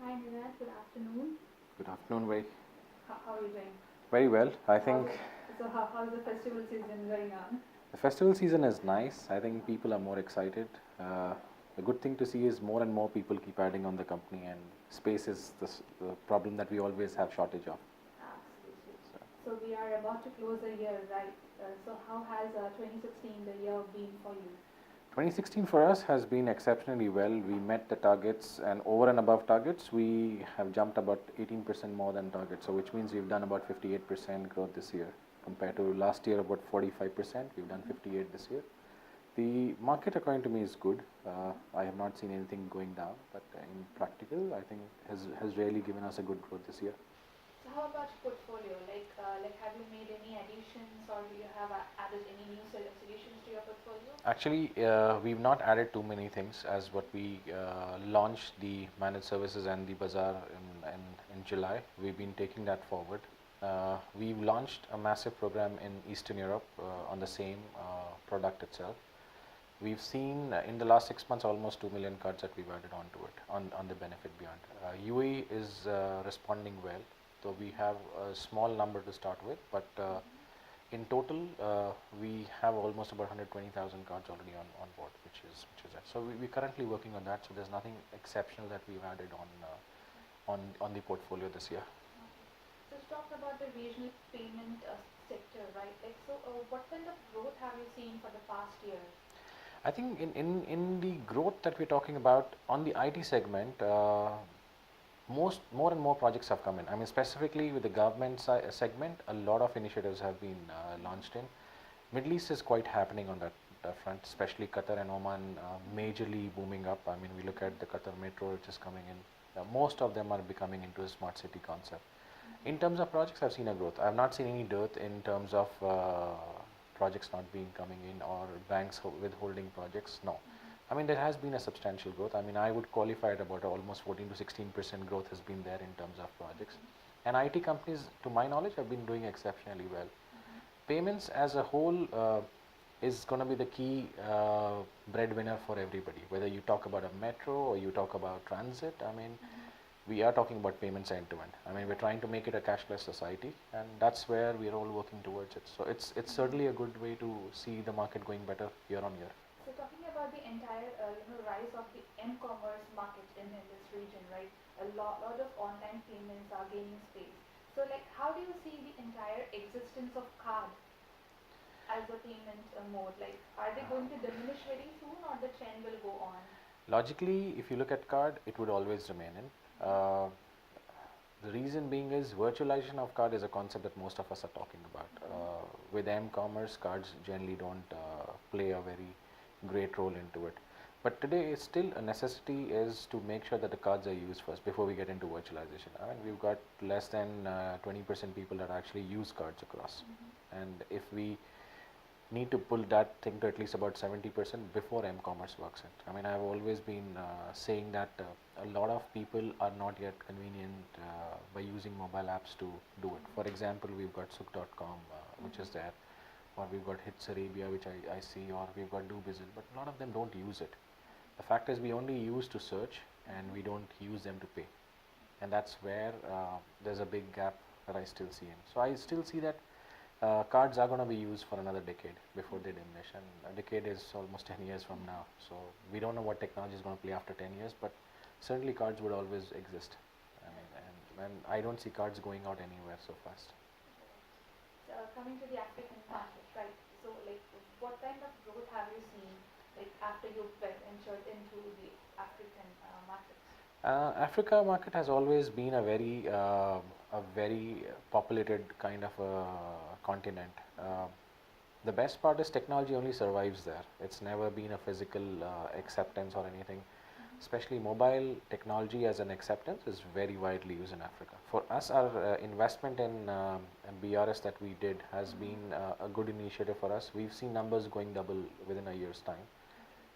Hi Niranj, good afternoon. Good afternoon, very, How are you doing? very well. I How's think it, how's the festival season going on? the festival season is nice. I think people are more excited. The good thing to see is more and more people keep adding on the company, and space is the problem that we always have shortage of. Absolutely. So, So we are about to close a year, right? So how has 2016 the year been for you? 2016 for us has been exceptionally well. We met the targets, and over and above targets, we have jumped about 18% more than target. So, which means we've done about 58% growth this year compared to last year about 45%. We've done 58 this year. The market, according to me, is good. I have not seen anything going down, but in practical, I think has really given us a good growth this year. So how about your portfolio? Like have you made any additions or do you have added any new solutions to your portfolio? Actually, we've not added too many things as what we launched the managed services and the bazaar in July. We've been taking that forward. We've launched a massive program in Eastern Europe on the same product itself. We've seen in the last 6 months almost 2 million cards that we've added onto it on the benefit beyond. UAE is responding well, though we have a small number to start with, but in total we have almost about 120,000 cards already on board, which is that. So we're currently working on that. So there's nothing exceptional that we've added on the portfolio this year. So let's talk about the regional payment sector, right? What kind of growth have you seen for the past year? I think in the growth that we're talking about on the IT segment, more and more projects have come in. I mean, specifically with the government segment, a lot of initiatives have been launched in. Middle East is quite happening on that front, especially Qatar and Oman majorly booming up. I mean, we look at the Qatar metro, which is coming in. Most of them are becoming into a smart city concept. In terms of projects, I've seen a growth. I've not seen any dearth in terms of projects not being coming in or banks withholding projects. No. I mean, there has been a substantial growth. I mean, I would qualify it about almost 14 to 16% growth has been there in terms of projects. And IT companies, to my knowledge, have been doing exceptionally well. Payments as a whole is going to be the key breadwinner for everybody. Whether you talk about a metro or you talk about transit, I mean, we are talking about payments end to end. I mean, we're trying to make it a cashless society, and that's where we're all working towards it. So it's certainly a good way to see the market going better year on year. So talking about the entire rise of the m-commerce market in this region, right? A lot of online payments are gaining space. So like, how do you see the entire existence of card as a payment mode? Like, are they going to diminish very soon, or the trend will go on? Logically, if you look at card, it would always remain in. The reason being is virtualization of card is a concept that most of us are talking about. With m-commerce, cards generally don't play a very great role into it. But today, still a necessity is to make sure that the cards are used first before we get into virtualization. I mean, we've got less than 20% people that actually use cards across. And if we need to pull that thing to at least about 70% before m-commerce works it. I mean, I've always been saying that a lot of people are not yet convenient by using mobile apps to do it. For example, we've got souk.com, which is there, or we've got Hits Arabia, which I see, or we've got DoBizzle, but a lot of them don't use it. The fact is, we only use to search and we don't use them to pay, and that's where there's a big gap that I still see in. So I still see that cards are going to be used for another decade before they diminish, and a decade is almost 10 years from now. So we don't know what technology is going to play after 10 years, but certainly cards would always exist. I mean, and I don't see cards going out anywhere so fast. So, coming to the African market, right? So like, what kind of growth have you seen like after you ventured into the African markets? Africa market has always been a very populated kind of a continent. The best part is technology only survives there. It's never been a physical acceptance or anything. Especially mobile technology as an acceptance is very widely used in Africa. For us, our investment in BRS that we did has been a good initiative for us. We've seen numbers going double within a year's time.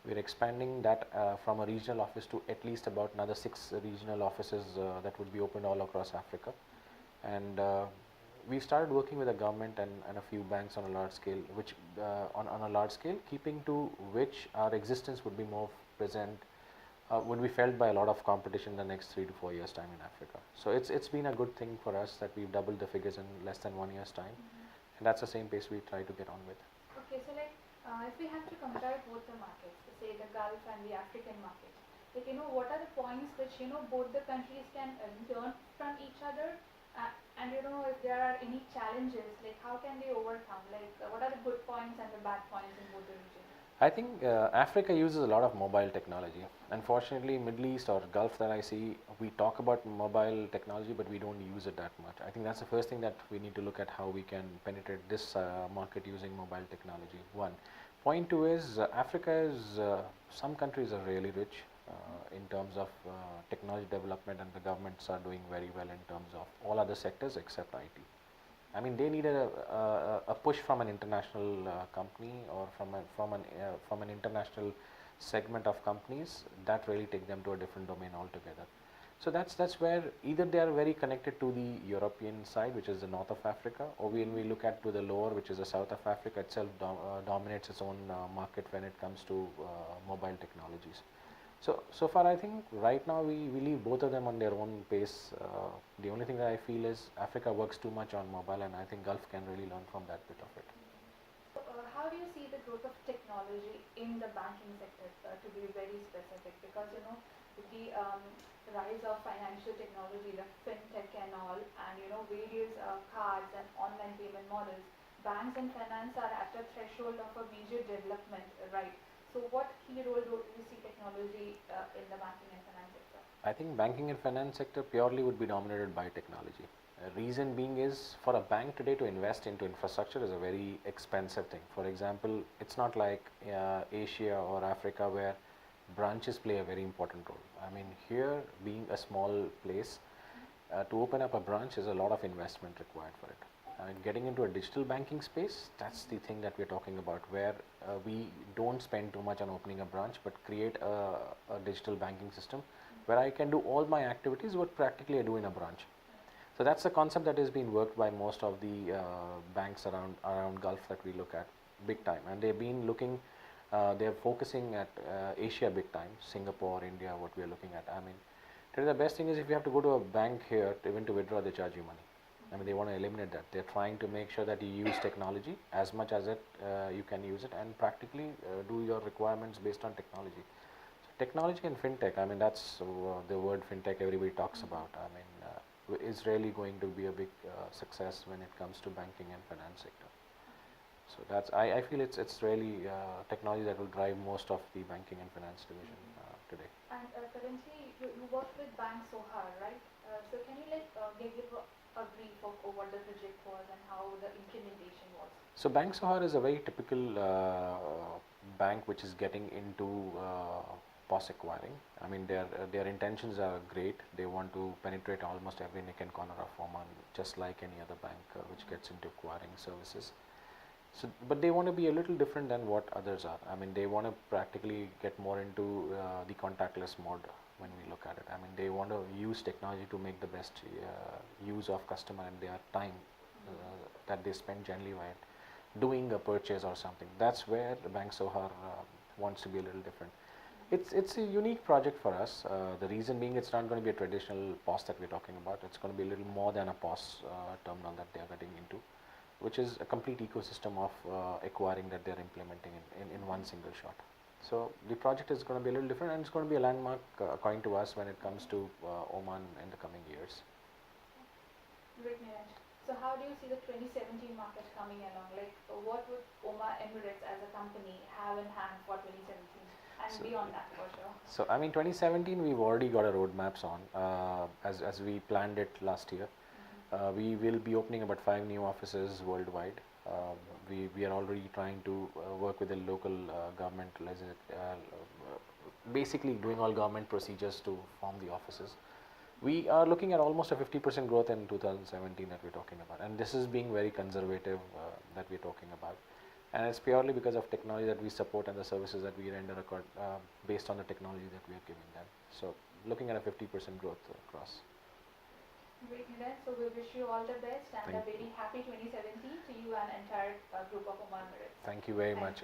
We're expanding that from a regional office to at least about another 6 regional offices that would be opened all across Africa. And we started working with the government and a few banks on a large scale, which on a large scale, keeping to which our existence would be more present would be felt by a lot of competition in the next 3 to 4 years time in Africa. So it's been a good thing for us that we've doubled the figures in less than 1 year's time, and that's the same pace we try to get on with. Okay, so like if we have to compare both the markets, say the Gulf and the African market, like what are the points which both the countries can learn from each other, and if there are any challenges, like how can they overcome? Like what are the good points and the bad points in both the regions? I think Africa uses a lot of mobile technology. Unfortunately, Middle East or Gulf that I see, we talk about mobile technology, but we don't use it that much. I think that's the first thing that we need to look at, how we can penetrate this market using mobile technology. One. Point two is Africa is, some countries are really rich in terms of technology development, and the governments are doing very well in terms of all other sectors except IT. I mean, they need a push from an international company, or from an international segment of companies that really take them to a different domain altogether. So that's where either they are very connected to the European side, which is the north of Africa, or when we look at to the lower, which is the south of Africa itself, dominates its own market when it comes to mobile technologies. So far, I think right now we leave both of them on their own pace. The only thing that I feel is Africa works too much on mobile, and I think Gulf can really learn from that bit of it. So, how do you see the growth of technology in the banking sector, to be very specific? Because with the rise of financial technology, the fintech and all, and various cards and online payment models, banks and finance are at a threshold of a major development, right? So, what key role do you see technology in the banking and finance sector? I think banking and finance sector purely would be dominated by technology. Reason being is, for a bank today to invest into infrastructure is a very expensive thing. For example, it's not like Asia or Africa where branches play a very important role. I mean, here being a small place, to open up a branch is a lot of investment required for it. Getting into a digital banking space, that's the thing that we're talking about, where we don't spend too much on opening a branch, but create a digital banking system where I can do all my activities what practically I do in a branch. So that's the concept that is being worked by most of the banks around Gulf that we look at big time, and they've been looking. They're focusing at Asia big time, Singapore, India. What we are looking at. I mean, today the best thing is, if you have to go to a bank here, even to withdraw, they charge you money. I mean, they want to eliminate that. They're trying to make sure that you use technology as much as you can use it, and practically do your requirements based on technology. So technology and fintech, I mean, that's the word fintech everybody talks about. I mean, is really going to be a big success when it comes to banking and finance sector. So that's, I feel it's really technology that will drive most of the banking and finance division today. And currently, you work with Bank Sohar, right? So can you give a brief of what the project was and how the implementation was? So Bank Sohar is a very typical bank which is getting into POS acquiring. I mean, their intentions are great. They want to penetrate almost every nook and corner of Oman, just like any other bank which gets into acquiring services. So, but they want to be a little different than what others are. I mean, they want to practically get more into the contactless mode when we look at it. I mean, they want to use technology to make the best use of customer and their time that they spend generally while doing a purchase or something. That's where the Bank Sohar wants to be a little different. It's a unique project for us. The reason being, it's not going to be a traditional POS that we're talking about. It's going to be a little more than a POS terminal that they're getting into, which is a complete ecosystem of acquiring that they're implementing in one single shot. So the project is going to be a little different, and it's going to be a landmark according to us when it comes to Oman in the coming years. Great, Niranj. So how do you see the 2017 market coming along? Like, what would OMA Emirates as a company have in hand for 2017 and beyond that, for sure? So I mean, 2017 we've already got our roadmaps on as we planned it last year. We will be opening about 5 new offices worldwide. We are already trying to work with the local government, basically doing all government procedures to form the offices. We are looking at almost a 50% growth in 2017 that we're talking about, and this is being very conservative that we're talking about, and it's purely because of technology that we support and the services that we render based on the technology that we are giving them. So looking at a 50% growth across. Great, Niranj. So we wish you all the best and a very happy 2017 to you and entire group of Oman Emirates. Thank you very much.